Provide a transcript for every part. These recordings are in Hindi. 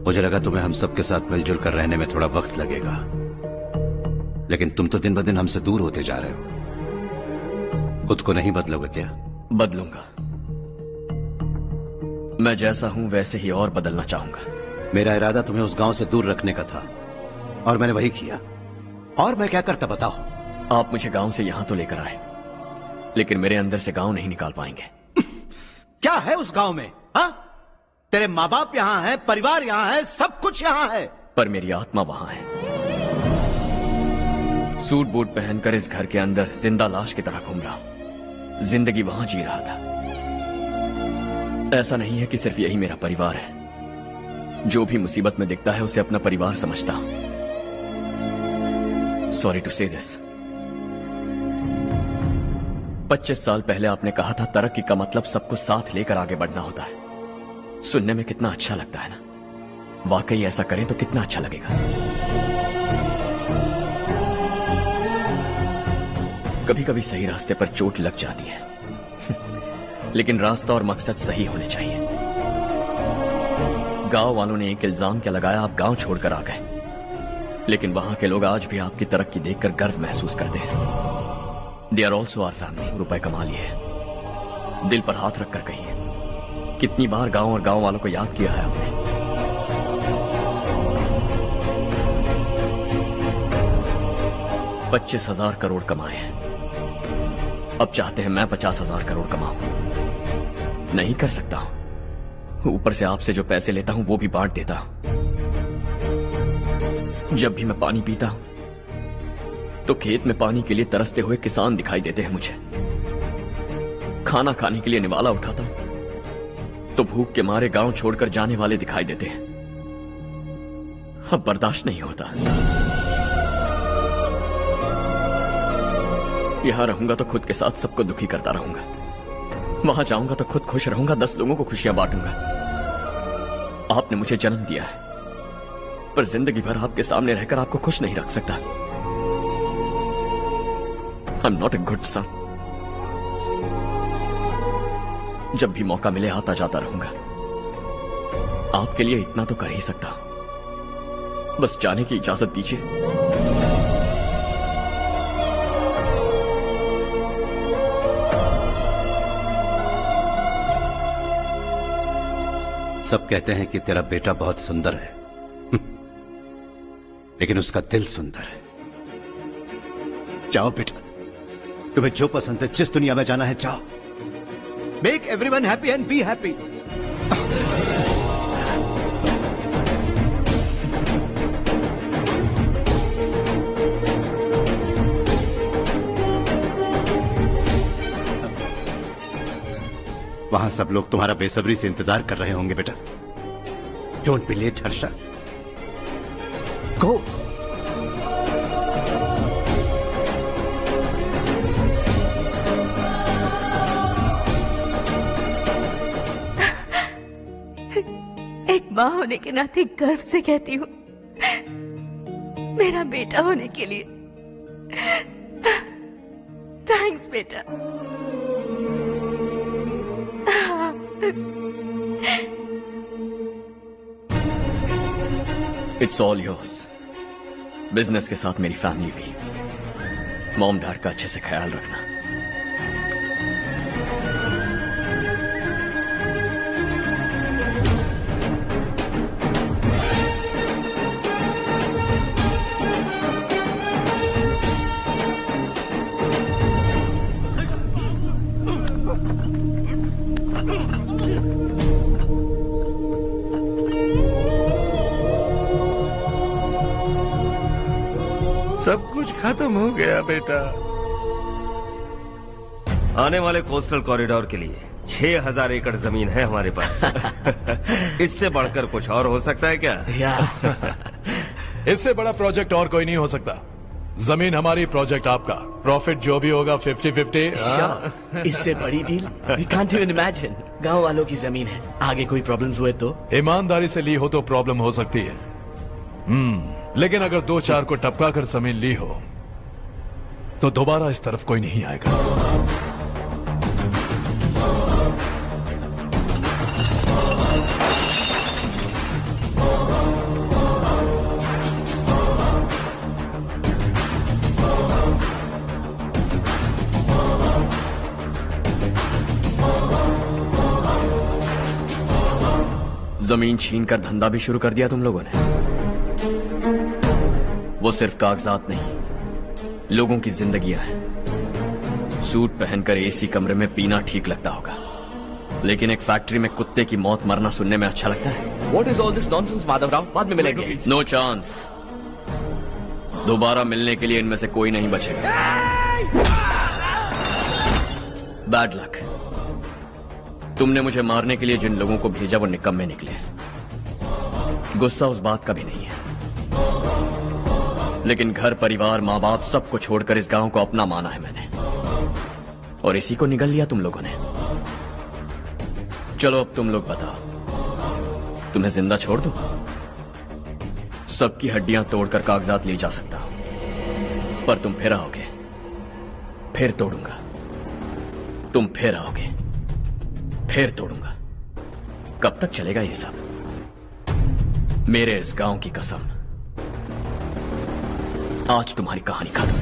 मुझे लगा तुम्हें हम सबके साथ मिलजुल कर रहने में थोड़ा वक्त लगेगा, लेकिन तुम तो दिन ब दिन हमसे दूर होते जा रहे हो। खुद को नहीं बदलोगे क्या? बदलूंगा। मैं जैसा हूं वैसे ही और बदलना चाहूंगा। मेरा इरादा तुम्हें उस गांव से दूर रखने का था और मैंने वही किया। और मैं क्या करता बताओ? आप मुझे गांव से यहां तो लेकर आए, लेकिन मेरे अंदर से गांव नहीं निकाल पाएंगे। क्या है उस गांव में? हाँ, तेरे माँ बाप यहां है, परिवार यहां है, सब कुछ यहां है, पर मेरी आत्मा वहां है। सूट बूट पहनकर इस घर के अंदर जिंदा लाश की तरह घूम रहा हूं। जिंदगी वहां जी रहा था। ऐसा नहीं है कि सिर्फ यही मेरा परिवार है। जो भी मुसीबत में दिखता है उसे अपना परिवार समझता हूं। सॉरी टू से दिस। 25 साल पहले आपने कहा था तरक्की का मतलब सबको साथ लेकर आगे बढ़ना होता है। सुनने में कितना अच्छा लगता है ना? वाकई ऐसा करें तो कितना अच्छा लगेगा। कभी कभी सही रास्ते पर चोट लग जाती है लेकिन रास्ता और मकसद सही होने चाहिए। गांव वालों ने एक इल्जाम क्या लगाया, आप गांव छोड़कर आ गए, लेकिन वहां के लोग आज भी आपकी तरक्की देखकर गर्व महसूस करते हैं। They are also our family. रुपए कमा लिए, दिल पर हाथ रखकर कहिए, कितनी बार गांव और गांव वालों को याद किया है आपने? $25,000 करोड़ कमाए हैं। अब चाहते हैं मैं 50,000 करोड़ कमाऊं। नहीं कर सकता हूं। ऊपर से आपसे जो पैसे लेता हूं वो भी बांट देता हूं। जब भी मैं पानी पीता हूं तो खेत में पानी के लिए तरसते हुए किसान दिखाई देते हैं मुझे। खाना खाने के लिए निवाला उठाता हूं तो भूख के मारे गांव छोड़कर जाने वाले दिखाई देते हैं। अब बर्दाश्त नहीं होता। यहां रहूंगा तो खुद के साथ सबको दुखी करता रहूंगा। वहां जाऊंगा तो खुद खुश रहूंगा, 10 लोगों को खुशियां बांटूंगा। आपने मुझे जन्म दिया है, पर जिंदगी भर आपके सामने रहकर आपको खुश नहीं रख सकता। I am not a good son. जब भी मौका मिले आता जाता रहूंगा। आपके लिए इतना तो कर ही सकता हूं। बस जाने की इजाजत दीजिए। सब कहते हैं कि तेरा बेटा बहुत सुंदर है लेकिन उसका दिल सुंदर है। जाओ बेटा, तुम्हें जो पसंद है, जिस दुनिया में जाना है जाओ। Make everyone happy and be happy. वहां सब लोग तुम्हारा बेसब्री से इंतजार कर रहे होंगे बेटा। डोंट बी लेट हर्षा, गो। एक माँ होने के नाते गर्व से कहती हूँ, मेरा बेटा होने के लिए थैंक्स बेटा। It's all yours. बिजनेस के साथ मेरी फैमिली भी। मॉम डैड का अच्छे से ख्याल रखना। सब कुछ खत्म हो गया बेटा। आने वाले कोस्टल कॉरिडोर के लिए 6,000 एकड़ जमीन है हमारे पास। इससे बढ़कर कुछ और हो सकता है क्या? इससे बड़ा प्रोजेक्ट और कोई नहीं हो सकता। जमीन हमारी, प्रोजेक्ट आपका। प्रॉफिट जो भी होगा 50-50। इससे बड़ी deal we can't even imagine. गांव वालों की जमीन है, आगे कोई प्रॉब्लम्स हुए तो? ईमानदारी से ली हो तो प्रॉब्लम हो सकती है, लेकिन अगर 2-4 को टपका कर जमीन ली हो तो दोबारा इस तरफ कोई नहीं आएगा। जमीन छीन कर धंधा भी शुरू कर दिया तुम लोगों ने। वो सिर्फ कागजात नहीं, लोगों की जिंदगियां हैं। सूट पहनकर एसी कमरे में पीना ठीक लगता होगा, लेकिन एक फैक्ट्री में कुत्ते की मौत मरना सुनने में अच्छा लगता है। What is all this nonsense, Madhavrao? बाद में मिलेंगे। No chance. दोबारा मिलने के लिए इनमें से कोई नहीं बचेगा। Bad luck. तुमने मुझे मारने के लिए जिन लोगों को भेजा वो निकम्मे निकले। गुस्सा उस बात का भी नहीं है, लेकिन घर परिवार मां बाप सबको छोड़कर इस गांव को अपना माना है मैंने, और इसी को निगल लिया तुम लोगों ने। चलो अब तुम लोग बताओ, तुम्हें जिंदा छोड़ दूं? सबकी हड्डियां तोड़कर कागजात ले जा सकता हूं, पर तुम फिर आओगे, फिर तोड़ूंगा। तुम फिर आओगे, फिर तोड़ूंगा। कब तक चलेगा ये सब? मेरे इस गांव की कसम, आज तुम्हारी कहानी खत्म।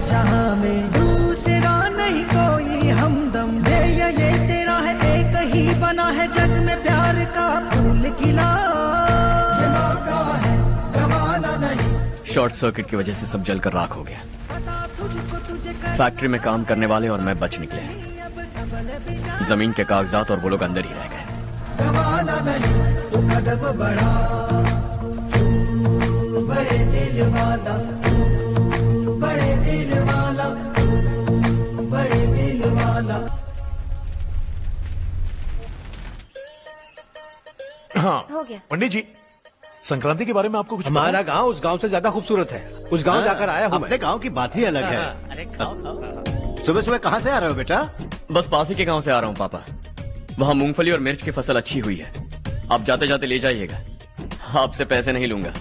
जहां में दूसरा नहीं कोई हमदम, ये तेरा है एक ही बना है जग में प्यार का फूल खिला। शॉर्ट सर्किट की वजह से सब जलकर राख हो गया। फैक्ट्री में काम करने वाले और मैं बच निकले। जमीन के कागजात और वो लोग अंदर ही रह गए। जमाना नहीं तो कदम बढ़ा, तू बड़े दिल वाला, तू बड़े दिल वाला, तू बड़े दिल वाला। हाँ हो गया। पंडित जी, संक्रांति के बारे में आपको कुछ पता हमारा गांव उस गांव से ज्यादा खूबसूरत है। उस गांव जाकर आया हूँ अपने मैं। गांव की बात ही अलग है। सुबह सुबह कहाँ से आ रहे हो बेटा? बस पास ही के गांव से आ रहा हूँ पापा। वहाँ मूंगफली और मिर्च की फसल अच्छी हुई है। आप जाते जाते ले जाइएगा। आपसे पैसे नहीं लूंगा।